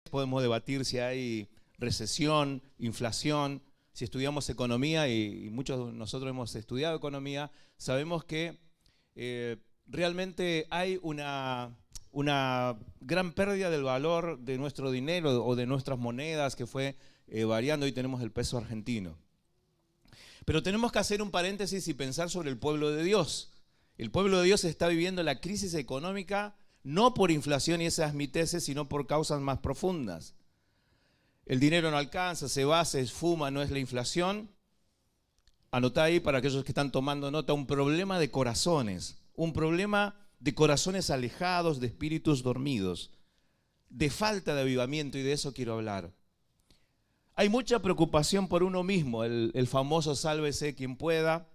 Podemos debatir si hay recesión, inflación. Si estudiamos economía, y muchos de nosotros hemos estudiado economía, sabemos que realmente hay una gran pérdida del valor de nuestro dinero o de nuestras monedas que fue variando. Hoy tenemos el peso argentino. Pero tenemos que hacer un paréntesis y pensar sobre el pueblo de Dios. El pueblo de Dios está viviendo la crisis económica no por inflación y esas miteces, sino por causas más profundas. El dinero no alcanza, se va, se esfuma, no es la inflación. Anotá ahí para aquellos que están tomando nota, un problema de corazones, un problema de corazones alejados, de espíritus dormidos, de falta de avivamiento, y de eso quiero hablar. Hay mucha preocupación por uno mismo, el famoso sálvese quien pueda,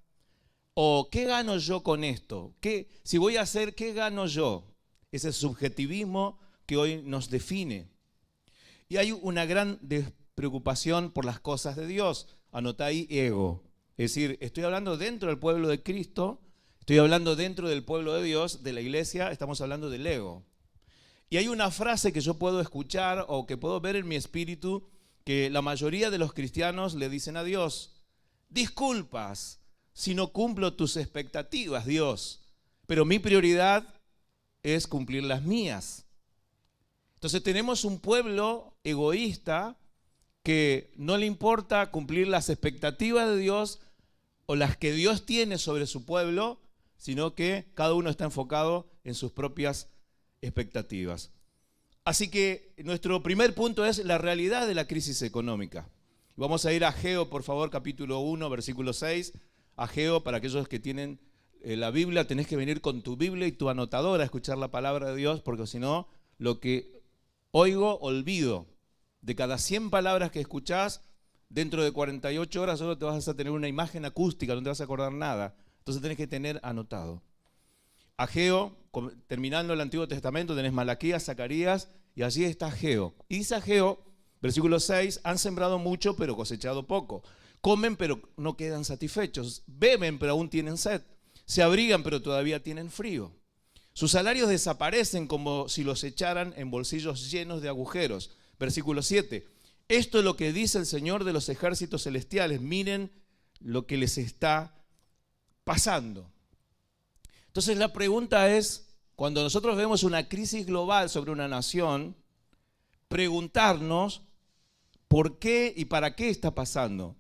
o ¿qué gano yo con esto? Si voy a hacer, ¿qué gano yo? Ese subjetivismo que hoy nos define. Y hay una gran preocupación por las cosas de Dios. Anotá ahí ego. Es decir, estoy hablando dentro del pueblo de Cristo, estoy hablando dentro del pueblo de Dios, de la iglesia, estamos hablando del ego. Y hay una frase que yo puedo escuchar o que puedo ver en mi espíritu que la mayoría de los cristianos le dicen a Dios: disculpas si no cumplo tus expectativas, Dios, pero mi prioridad es cumplir las mías. Entonces tenemos un pueblo egoísta que no le importa cumplir las expectativas de Dios o las que Dios tiene sobre su pueblo, sino que cada uno está enfocado en sus propias expectativas. Así que nuestro primer punto es la realidad de la crisis económica. Vamos a ir a Ageo, por favor, capítulo 1, versículo 6. Ageo, para aquellos que tienen la Biblia, tenés que venir con tu Biblia y tu anotadora a escuchar la palabra de Dios, porque si no, lo que oigo, olvido. De cada 100 palabras que escuchás, dentro de 48 horas solo te vas a tener una imagen acústica, no te vas a acordar nada. Entonces tenés que tener anotado. Ageo, terminando el Antiguo Testamento, tenés Malaquías, Zacarías, y allí está Ageo. Y dice Ageo, versículo 6, han sembrado mucho, pero cosechado poco. Comen, pero no quedan satisfechos. Beben, pero aún tienen sed. Se abrigan, pero todavía tienen frío. Sus salarios desaparecen como si los echaran en bolsillos llenos de agujeros. Versículo 7. Esto es lo que dice el Señor de los ejércitos celestiales. Miren lo que les está pasando. Entonces la pregunta es, cuando nosotros vemos una crisis global sobre una nación, preguntarnos por qué y para qué está pasando.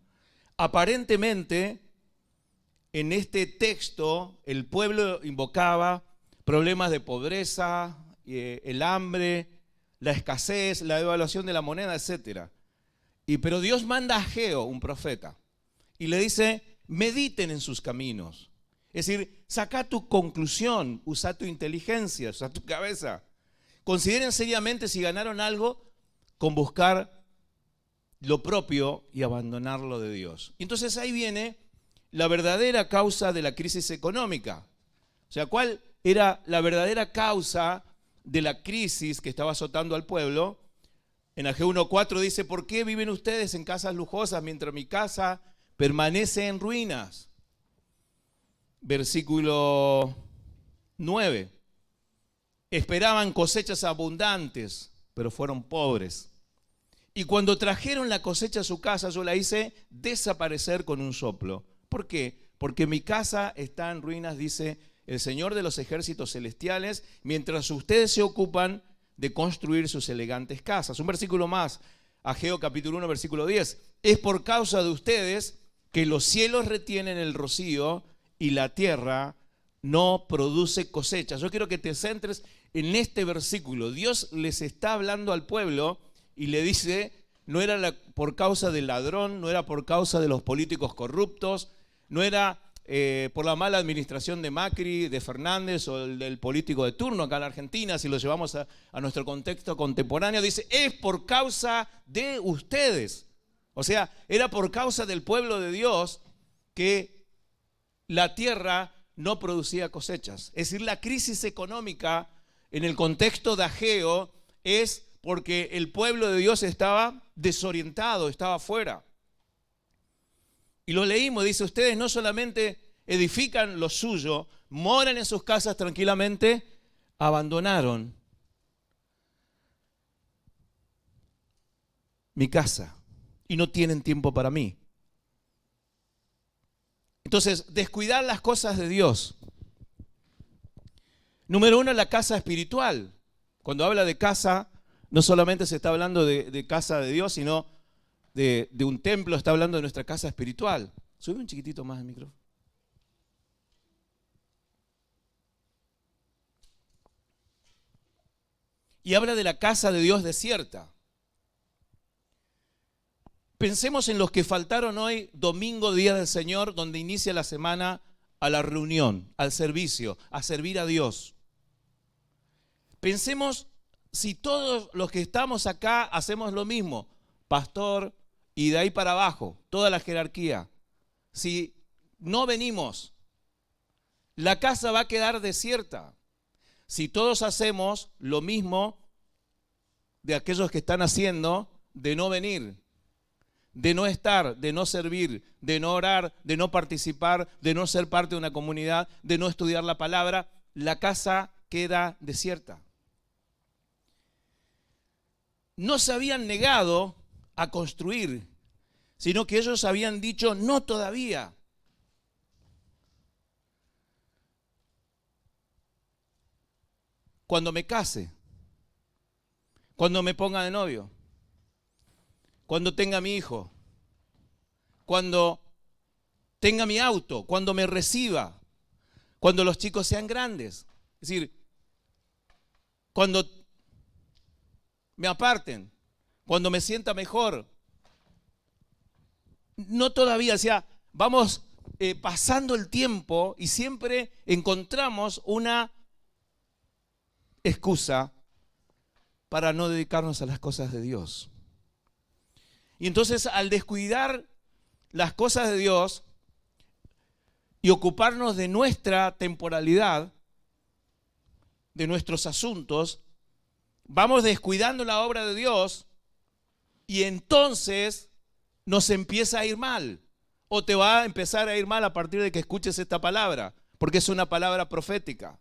Aparentemente, en este texto, el pueblo invocaba problemas de pobreza, el hambre, la escasez, la devaluación de la moneda, etc. Pero Dios manda a Ageo, un profeta, y le dice: mediten en sus caminos. Es decir, saca tu conclusión, usa tu inteligencia, usa tu cabeza. Consideren seriamente si ganaron algo con buscar lo propio y abandonar lo de Dios. Y entonces ahí viene la verdadera causa de la crisis económica. O sea, ¿cuál era la verdadera causa de la crisis que estaba azotando al pueblo? En Ageo 1:4 dice: ¿por qué viven ustedes en casas lujosas mientras mi casa permanece en ruinas? Versículo 9. Esperaban cosechas abundantes, pero fueron pobres. Y cuando trajeron la cosecha a su casa, yo la hice desaparecer con un soplo. ¿Por qué? Porque mi casa está en ruinas, dice el Señor de los ejércitos celestiales, mientras ustedes se ocupan de construir sus elegantes casas. Un versículo más, Ageo capítulo 1, versículo 10. Es por causa de ustedes que los cielos retienen el rocío y la tierra no produce cosechas. Yo quiero que te centres en este versículo. Dios les está hablando al pueblo y le dice: no era por causa del ladrón, no era por causa de los políticos corruptos, no era por la mala administración de Macri, de Fernández o del político de turno acá en la Argentina, si lo llevamos a nuestro contexto contemporáneo. Dice: es por causa de ustedes. O sea, era por causa del pueblo de Dios que la tierra no producía cosechas. Es decir, la crisis económica en el contexto de Ageo es porque el pueblo de Dios estaba desorientado, estaba fuera. Y lo leímos, dice: ustedes no solamente edifican lo suyo, moran en sus casas tranquilamente, abandonaron mi casa y no tienen tiempo para mí. Entonces, descuidar las cosas de Dios. Número uno, la casa espiritual. Cuando habla de casa, no solamente se está hablando de casa de Dios, sino de un templo, está hablando de nuestra casa espiritual. Sube un chiquitito más el micrófono. Y habla de la casa de Dios desierta. Pensemos en los que faltaron hoy, domingo, día del Señor, donde inicia la semana, a la reunión, al servicio, a servir a Dios. Pensemos si todos los que estamos acá hacemos lo mismo, pastor, y de ahí para abajo, toda la jerarquía. Si no venimos, la casa va a quedar desierta. Si todos hacemos lo mismo de aquellos que están haciendo, de no venir, de no estar, de no servir, de no orar, de no participar, de no ser parte de una comunidad, de no estudiar la palabra, la casa queda desierta. No se habían negado a construir, sino que ellos habían dicho, no todavía. Cuando me case, cuando me ponga de novio, cuando tenga mi hijo, cuando tenga mi auto, cuando me reciba, cuando los chicos sean grandes. Es decir, cuando me aparten, cuando me sienta mejor. No todavía, o sea, vamos pasando el tiempo y siempre encontramos una excusa para no dedicarnos a las cosas de Dios. Y entonces, al descuidar las cosas de Dios y ocuparnos de nuestra temporalidad, de nuestros asuntos, vamos descuidando la obra de Dios y entonces nos empieza a ir mal. O te va a empezar a ir mal a partir de que escuches esta palabra, porque es una palabra profética.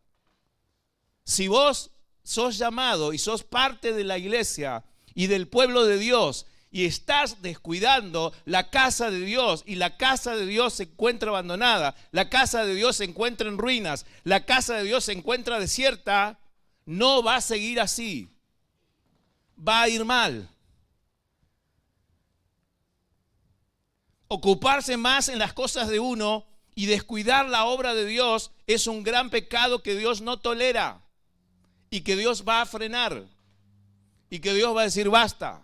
Si vos sos llamado y sos parte de la iglesia y del pueblo de Dios y estás descuidando la casa de Dios y la casa de Dios se encuentra abandonada, la casa de Dios se encuentra en ruinas, la casa de Dios se encuentra desierta, no va a seguir así. Va a ir mal. Ocuparse más en las cosas de uno y descuidar la obra de Dios es un gran pecado que Dios no tolera y que Dios va a frenar y que Dios va a decir basta.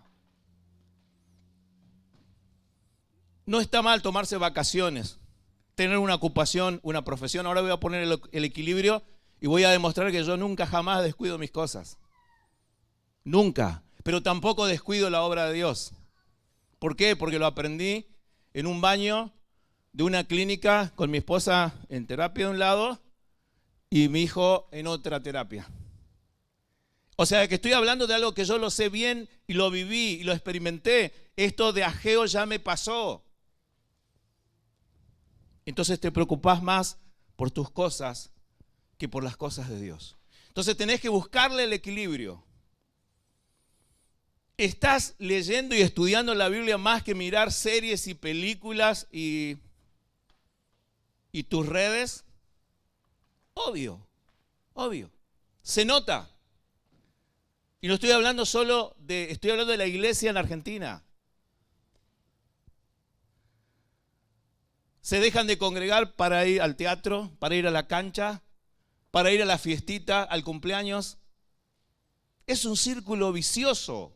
No está mal tomarse vacaciones, tener una ocupación, una profesión. Ahora voy a poner el equilibrio y voy a demostrar que yo nunca jamás descuido mis cosas. Nunca. Pero tampoco descuido la obra de Dios. ¿Por qué? Porque lo aprendí en un baño de una clínica con mi esposa en terapia de un lado y mi hijo en otra terapia. O sea, que estoy hablando de algo que yo lo sé bien y lo viví y lo experimenté. Esto de Ageo ya me pasó. Entonces te preocupás más por tus cosas que por las cosas de Dios. Entonces tenés que buscarle el equilibrio. ¿Estás leyendo y estudiando la Biblia más que mirar series y películas y tus redes? Obvio. Se nota. Y no estoy hablando estoy hablando de la iglesia en Argentina. Se dejan de congregar para ir al teatro, para ir a la cancha, para ir a la fiestita, al cumpleaños. Es un círculo vicioso.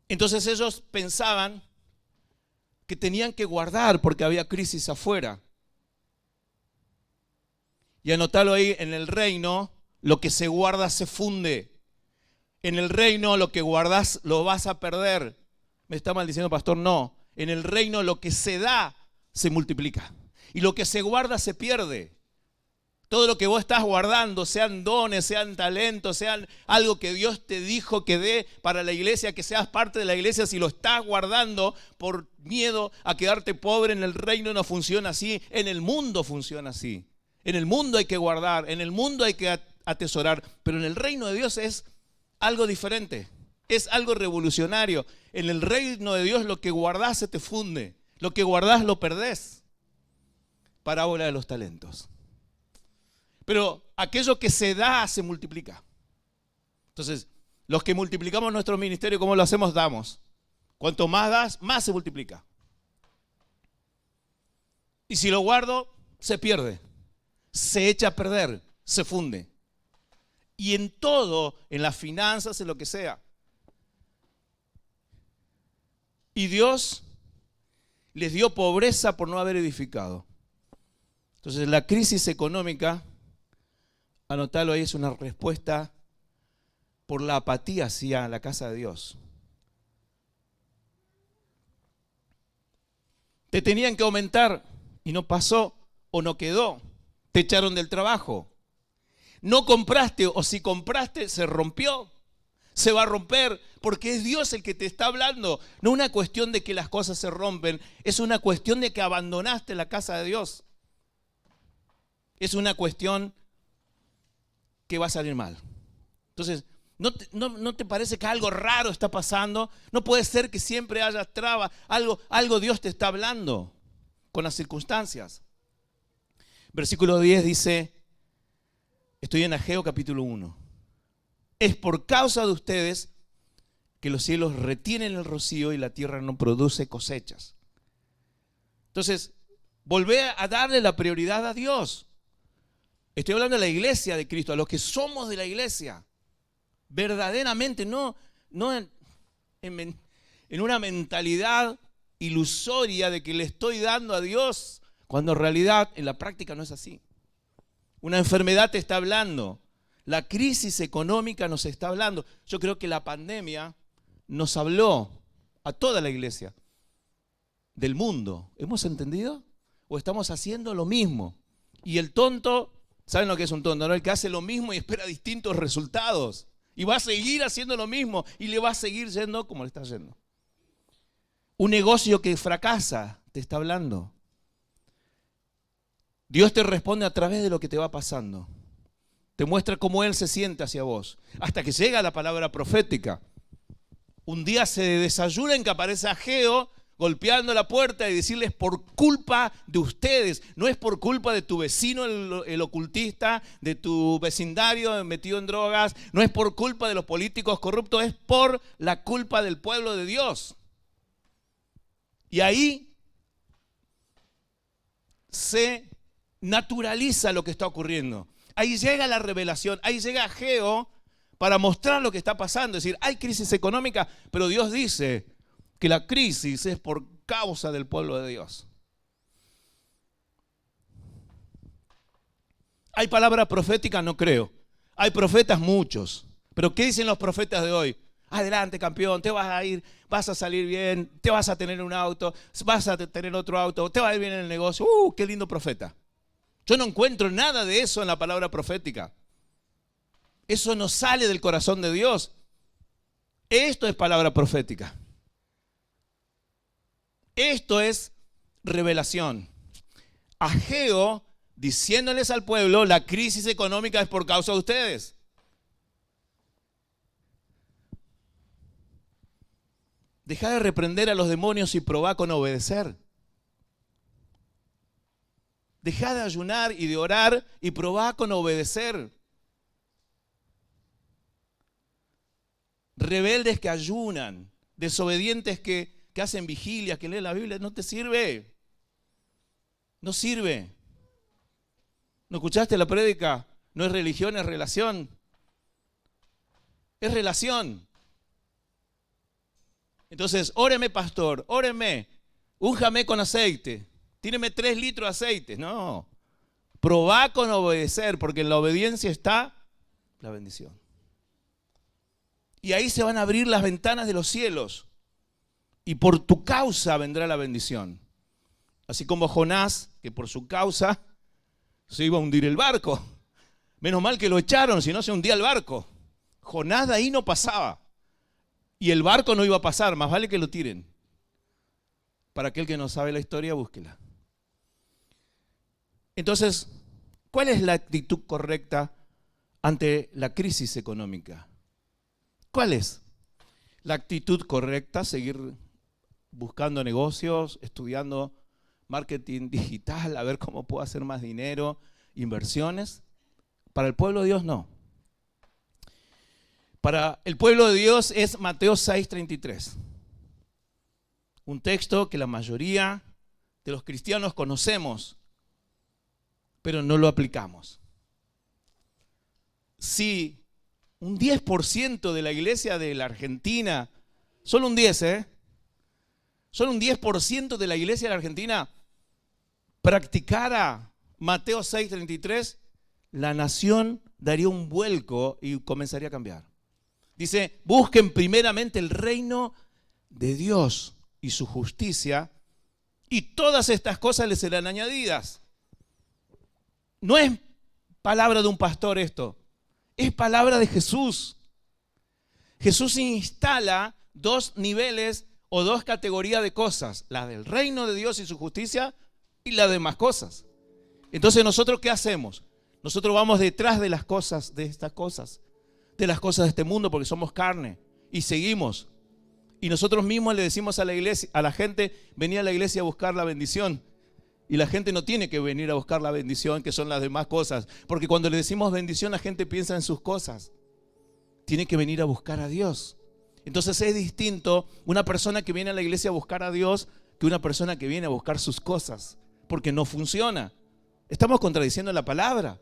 Entonces ellos pensaban que tenían que guardar porque había crisis afuera. Y anotalo ahí, en el reino lo que se guarda se funde. En el reino lo que guardas lo vas a perder. ¿Me está maldiciendo, pastor? No. En el reino lo que se da se multiplica. Y lo que se guarda se pierde. Todo lo que vos estás guardando, sean dones, sean talentos, sean algo que Dios te dijo que dé para la iglesia, que seas parte de la iglesia, si lo estás guardando por miedo a quedarte pobre, en el reino no funciona así, en el mundo funciona así. En el mundo hay que guardar, en el mundo hay que atesorar. Pero en el reino de Dios es algo diferente, es algo revolucionario. En el reino de Dios lo que guardás se te funde, lo que guardás lo perdés. Parábola de los talentos. Pero aquello que se da se multiplica. Entonces, los que multiplicamos nuestro ministerio, ¿cómo lo hacemos? Damos. Cuanto más das, más se multiplica. Y si lo guardo, se pierde, se echa a perder, se funde. Y en todo, en las finanzas, en lo que sea. Y Dios les dio pobreza por no haber edificado. Entonces la crisis económica, anotalo ahí, es una respuesta por la apatía hacia la casa de Dios. Te tenían que aumentar y no pasó o no quedó. Te echaron del trabajo. No compraste, o si compraste se rompió. Se va a romper porque es Dios el que te está hablando. No una cuestión de que las cosas se rompen, es una cuestión de que abandonaste la casa de Dios. Es una cuestión que va a salir mal. Entonces, ¿no te parece que algo raro está pasando? No puede ser que siempre haya trabas. Algo Dios te está hablando con las circunstancias. Versículo 10 dice, estoy en Ageo capítulo 1. Es por causa de ustedes que los cielos retienen el rocío y la tierra no produce cosechas. Entonces, volvé a darle la prioridad a Dios. Estoy hablando de la iglesia de Cristo, a los que somos de la iglesia. Verdaderamente, no en una mentalidad ilusoria de que le estoy dando a Dios, cuando en realidad en la práctica no es así. Una enfermedad te está hablando, la crisis económica nos está hablando. Yo creo que la pandemia nos habló a toda la iglesia del mundo. ¿Hemos entendido? ¿O estamos haciendo lo mismo? Y el tonto, ¿saben lo que es un tonto? ¿No? El que hace lo mismo y espera distintos resultados. Y va a seguir haciendo lo mismo y le va a seguir yendo como le está yendo. Un negocio que fracasa te está hablando. Dios te responde a través de lo que te va pasando. Te muestra cómo Él se siente hacia vos. Hasta que llega la palabra profética. Un día se desayuna en que aparece Ageo golpeando la puerta y decirles por culpa de ustedes. No es por culpa de tu vecino, el ocultista, de tu vecindario metido en drogas. No es por culpa de los políticos corruptos, es por la culpa del pueblo de Dios. Y ahí se naturaliza lo que está ocurriendo. Ahí llega la revelación, ahí llega Ageo para mostrar lo que está pasando. Es decir, hay crisis económica, pero Dios dice que la crisis es por causa del pueblo de Dios. ¿Hay palabra profética? No creo. Hay profetas muchos. Pero ¿qué dicen los profetas de hoy? Adelante, campeón, te vas a ir, vas a salir bien, te vas a tener un auto, vas a tener otro auto, te va a ir bien en el negocio. ¡Qué lindo profeta! Yo no encuentro nada de eso en la palabra profética. Eso no sale del corazón de Dios. Esto es palabra profética. Esto es revelación. Ageo diciéndoles al pueblo, la crisis económica es por causa de ustedes. Deja de reprender a los demonios y probá con obedecer. Deja de ayunar y de orar y probá con obedecer. Rebeldes que ayunan, desobedientes que hacen vigilias, que leen la Biblia, no te sirve. No sirve. ¿No escuchaste la prédica? No es religión, es relación. Es relación. Entonces, óreme, pastor, óreme, únjame con aceite, tíreme 3 litros de aceite. No, probá con obedecer, porque en la obediencia está la bendición. Y ahí se van a abrir las ventanas de los cielos, y por tu causa vendrá la bendición. Así como Jonás, que por su causa se iba a hundir el barco. Menos mal que lo echaron, si no se hundía el barco. Jonás de ahí no pasaba. Y el barco no iba a pasar, más vale que lo tiren. Para aquel que no sabe la historia, búsquela. Entonces, ¿cuál es la actitud correcta ante la crisis económica? ¿Cuál es? La actitud correcta, seguir buscando negocios, estudiando marketing digital, a ver cómo puedo hacer más dinero, inversiones. Para el pueblo de Dios no. Para el pueblo de Dios es Mateo 6:33. Un texto que la mayoría de los cristianos conocemos, pero no lo aplicamos. Si un 10% de la iglesia de la Argentina, solo un 10%, solo un 10% de la iglesia de la Argentina practicara Mateo 6:33, la nación daría un vuelco y comenzaría a cambiar. Dice, busquen primeramente el reino de Dios y su justicia, y todas estas cosas les serán añadidas. No es palabra de un pastor esto, es palabra de Jesús. Jesús instala dos niveles o dos categorías de cosas, la del reino de Dios y su justicia y las demás cosas. Entonces, ¿nosotros qué hacemos? Nosotros vamos detrás de las cosas, de estas cosas, de las cosas de este mundo, porque somos carne y seguimos. Y nosotros mismos le decimos a la iglesia, a la gente, venía a la iglesia a buscar la bendición. Y la gente no tiene que venir a buscar la bendición, que son las demás cosas. Porque cuando le decimos bendición, la gente piensa en sus cosas. Tiene que venir a buscar a Dios. Entonces es distinto una persona que viene a la iglesia a buscar a Dios que una persona que viene a buscar sus cosas. Porque no funciona. Estamos contradiciendo la palabra.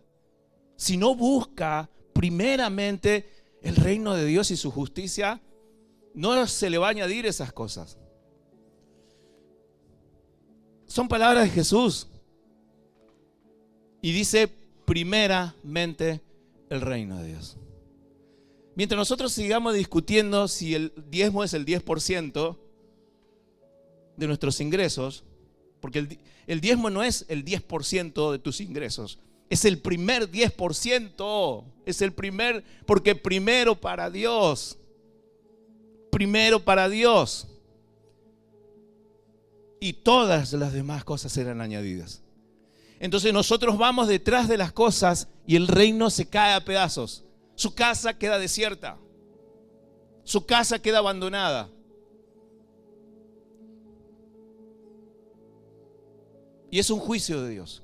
Si no busca primeramente el reino de Dios y su justicia, no se le va a añadir esas cosas. Son palabras de Jesús. Y dice primeramente el reino de Dios. Mientras nosotros sigamos discutiendo si el diezmo es el 10% de nuestros ingresos, porque el diezmo no es el 10% de tus ingresos, es el primer 10%, es el primer, porque primero para Dios. Primero para Dios. Y todas las demás cosas serán añadidas. Entonces nosotros vamos detrás de las cosas y el reino se cae a pedazos. Su casa queda desierta. Su casa queda abandonada. Y es un juicio de Dios.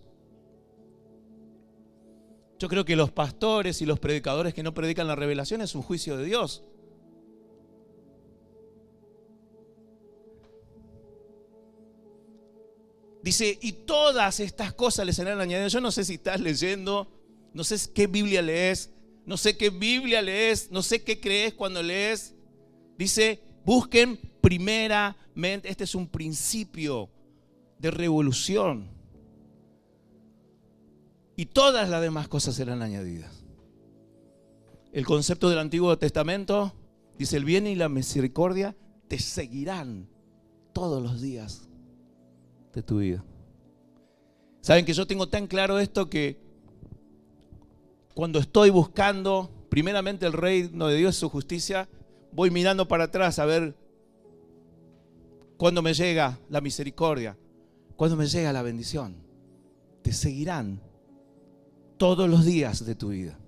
Yo creo que los pastores y los predicadores que no predican la revelación es un juicio de Dios. Dice, y todas estas cosas les serán añadidas. Yo no sé si estás leyendo, no sé qué Biblia lees, no sé qué Biblia lees, no sé qué crees cuando lees. Dice, busquen primeramente, este es un principio de revolución. Y todas las demás cosas serán añadidas. El concepto del Antiguo Testamento dice, el bien y la misericordia te seguirán todos los días de tu vida. Saben que yo tengo tan claro esto que cuando estoy buscando primeramente el reino de Dios y su justicia, voy mirando para atrás a ver cuándo me llega la misericordia, cuándo me llega la bendición. Te seguirán todos los días de tu vida.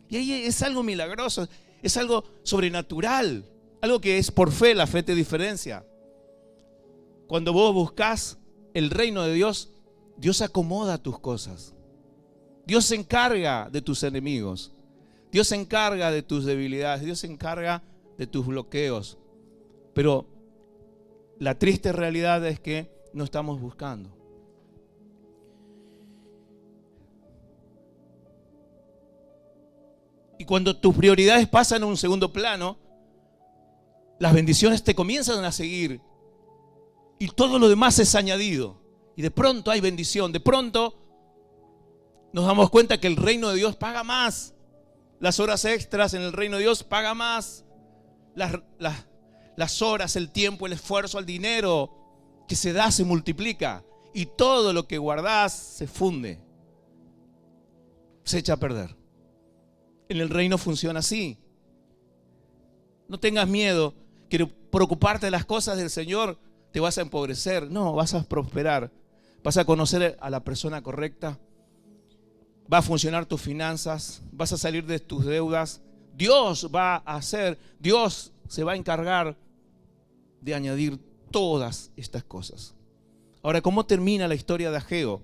Y ahí es algo milagroso, es algo sobrenatural, algo que es por fe, la fe te diferencia. Cuando vos buscas el reino de Dios, Dios acomoda tus cosas. Dios se encarga de tus enemigos. Dios se encarga de tus debilidades. Dios se encarga de tus bloqueos. Pero la triste realidad es que no estamos buscando. Y cuando tus prioridades pasan a un segundo plano, las bendiciones te comienzan a seguir. Y todo lo demás es añadido. Y de pronto hay bendición. De pronto nos damos cuenta que el reino de Dios paga más. Las horas extras en el reino de Dios paga más. Las horas, el tiempo, el esfuerzo, el dinero que se da se multiplica. Y todo lo que guardás se funde. Se echa a perder. En el reino funciona así. No tengas miedo que por ocuparte de las cosas del Señor te vas a empobrecer. No, vas a prosperar. Vas a conocer a la persona correcta va a funcionar tus finanzas, vas a salir de tus deudas. Dios va a hacer, Dios se va a encargar de añadir todas estas cosas. Ahora, ¿cómo termina la historia de Ageo?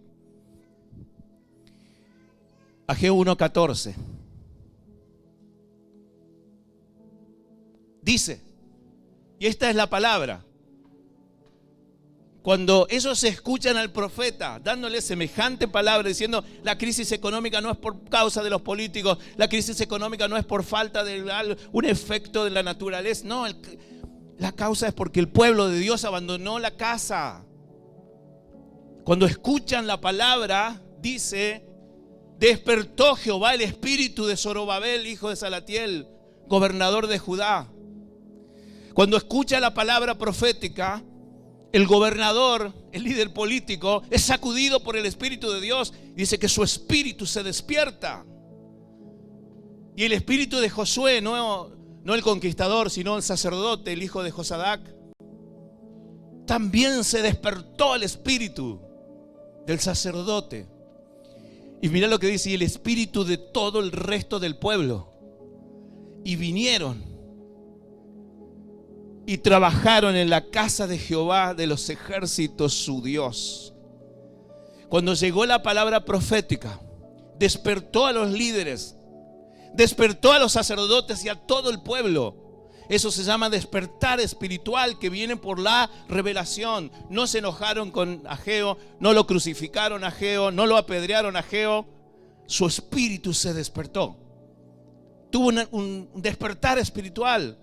Ageo 1:14. Dice, y esta es la palabra, cuando ellos escuchan al profeta dándole semejante palabra, diciendo la crisis económica no es por causa de los políticos, la crisis económica no es por falta de un efecto de la naturaleza, no, la causa es porque el pueblo de Dios abandonó la casa. Cuando escuchan la palabra, dice, despertó Jehová el espíritu de Zorobabel, hijo de Salatiel, gobernador de Judá. Cuando escucha la palabra profética, el gobernador, el líder político, es sacudido por el Espíritu de Dios. Dice que su espíritu se despierta. Y el espíritu de Josué, no el conquistador, sino el sacerdote, el hijo de Josadac, también se despertó el espíritu del sacerdote. Y mira lo que dice, y el espíritu de todo el resto del pueblo. Y vinieron y trabajaron en la casa de Jehová de los ejércitos, su Dios. Cuando llegó la palabra profética, despertó a los líderes, despertó a los sacerdotes y a todo el pueblo. Eso se llama despertar espiritual, que viene por la revelación. No se enojaron con Ageo, no lo crucificaron a Ageo, no lo apedrearon a Ageo. Su espíritu se despertó. Tuvo un despertar espiritual.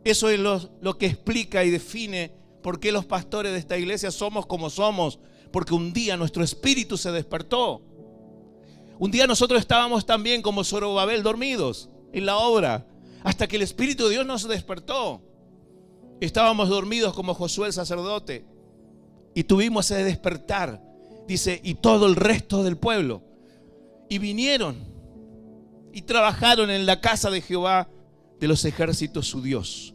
Eso es lo que explica y define por qué los pastores de esta iglesia somos como somos. Porque un día nuestro espíritu se despertó. Un día nosotros estábamos también como Zorobabel, dormidos en la obra, hasta que el Espíritu de Dios nos despertó. Estábamos dormidos como Josué el sacerdote y tuvimos ese despertar. Dice, y todo el resto del pueblo. Y vinieron y trabajaron en la casa de Jehová de los ejércitos, su Dios.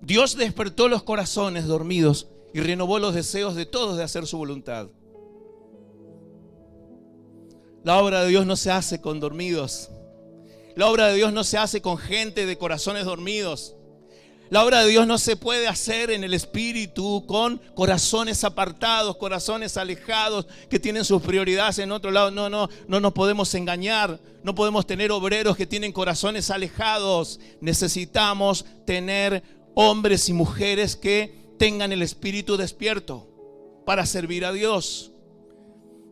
Dios despertó los corazones dormidos y renovó los deseos de todos de hacer su voluntad. La obra de Dios no se hace con dormidos. La obra de Dios no se hace con gente de corazones dormidos. La obra de Dios no se puede hacer en el espíritu con corazones apartados, corazones alejados, que tienen sus prioridades en otro lado. No nos podemos engañar. No podemos tener obreros que tienen corazones alejados. Necesitamos tener hombres y mujeres que tengan el espíritu despierto para servir a Dios.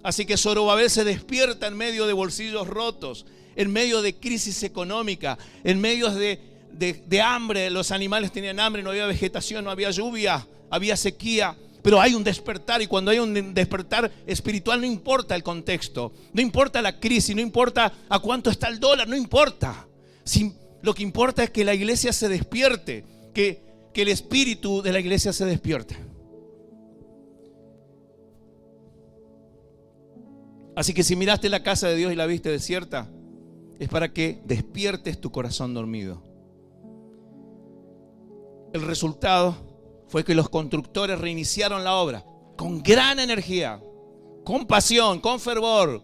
Así que Zorobabel se despierta en medio de bolsillos rotos, en medio de crisis económica, en medio de hambre. Los animales tenían hambre, no había vegetación, no había lluvia, había sequía. Pero hay un despertar, y cuando hay un despertar espiritual no importa el contexto, no importa la crisis, no importa a cuánto está el dólar, no importa. Lo que importa es que la iglesia se despierte, que el espíritu de la iglesia se despierte. Así que si miraste la casa de Dios y la viste desierta, es para que despiertes tu corazón dormido. El resultado fue que los constructores reiniciaron la obra con gran energía, con pasión, con fervor.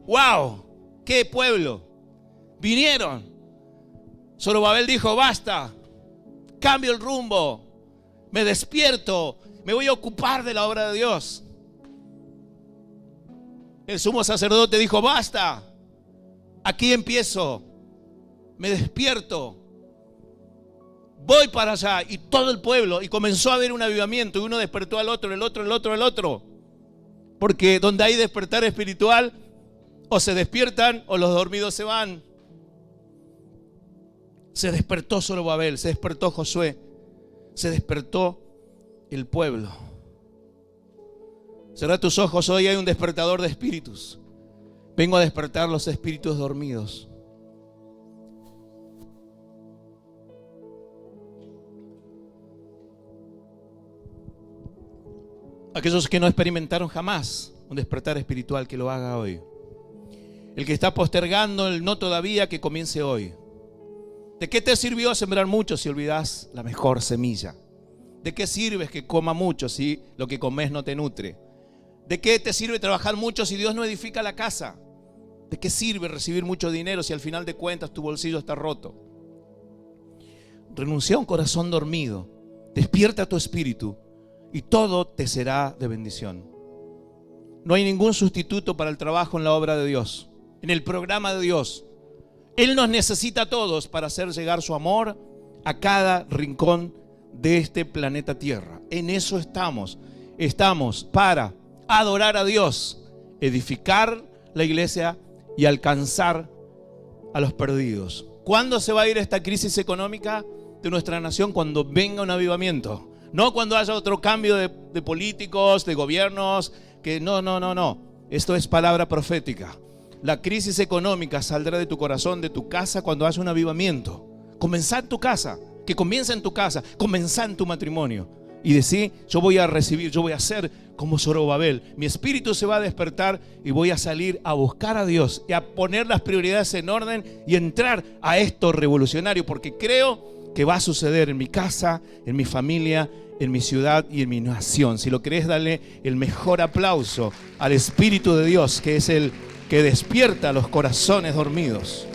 ¡Wow! ¡Qué pueblo! Vinieron. Zorobabel dijo, basta, cambio el rumbo, me despierto, me voy a ocupar de la obra de Dios. El sumo sacerdote dijo, basta, aquí empiezo, me despierto, voy para allá. Y todo el pueblo, y comenzó a haber un avivamiento, y uno despertó al otro, el otro. Porque donde hay despertar espiritual, o se despiertan o los dormidos se van. Se despertó Zorobabel, se despertó Josué, se despertó el pueblo. Cerrá tus ojos, hoy hay un despertador de espíritus. Vengo a despertar los espíritus dormidos. Aquellos que no experimentaron jamás un despertar espiritual, que lo haga hoy. El que está postergando el no todavía, que comience hoy. ¿De qué te sirvió sembrar mucho si olvidas la mejor semilla? ¿De qué sirves que coma mucho si lo que comes no te nutre? ¿De qué te sirve trabajar mucho si Dios no edifica la casa? ¿De qué sirve recibir mucho dinero si al final de cuentas tu bolsillo está roto? Renuncia a un corazón dormido, despierta tu espíritu y todo te será de bendición. No hay ningún sustituto para el trabajo en la obra de Dios, en el programa de Dios. Él nos necesita a todos para hacer llegar su amor a cada rincón de este planeta Tierra. En eso estamos. Estamos para adorar a Dios, edificar la iglesia y alcanzar a los perdidos. ¿Cuándo se va a ir esta crisis económica de nuestra nación? Cuando venga un avivamiento. No cuando haya otro cambio de políticos, de gobiernos. No. Esto es palabra profética. La crisis económica saldrá de tu corazón, de tu casa, cuando haya un avivamiento. Comenzá en tu casa, que comienza en tu casa, comenzá en tu matrimonio. Y decir, yo voy a recibir, yo voy a ser como Zorobabel. Mi espíritu se va a despertar y voy a salir a buscar a Dios y a poner las prioridades en orden y entrar a esto revolucionario, porque creo que va a suceder en mi casa, en mi familia, en mi ciudad y en mi nación. Si lo crees, dale el mejor aplauso al Espíritu de Dios, que es el que despierta los corazones dormidos.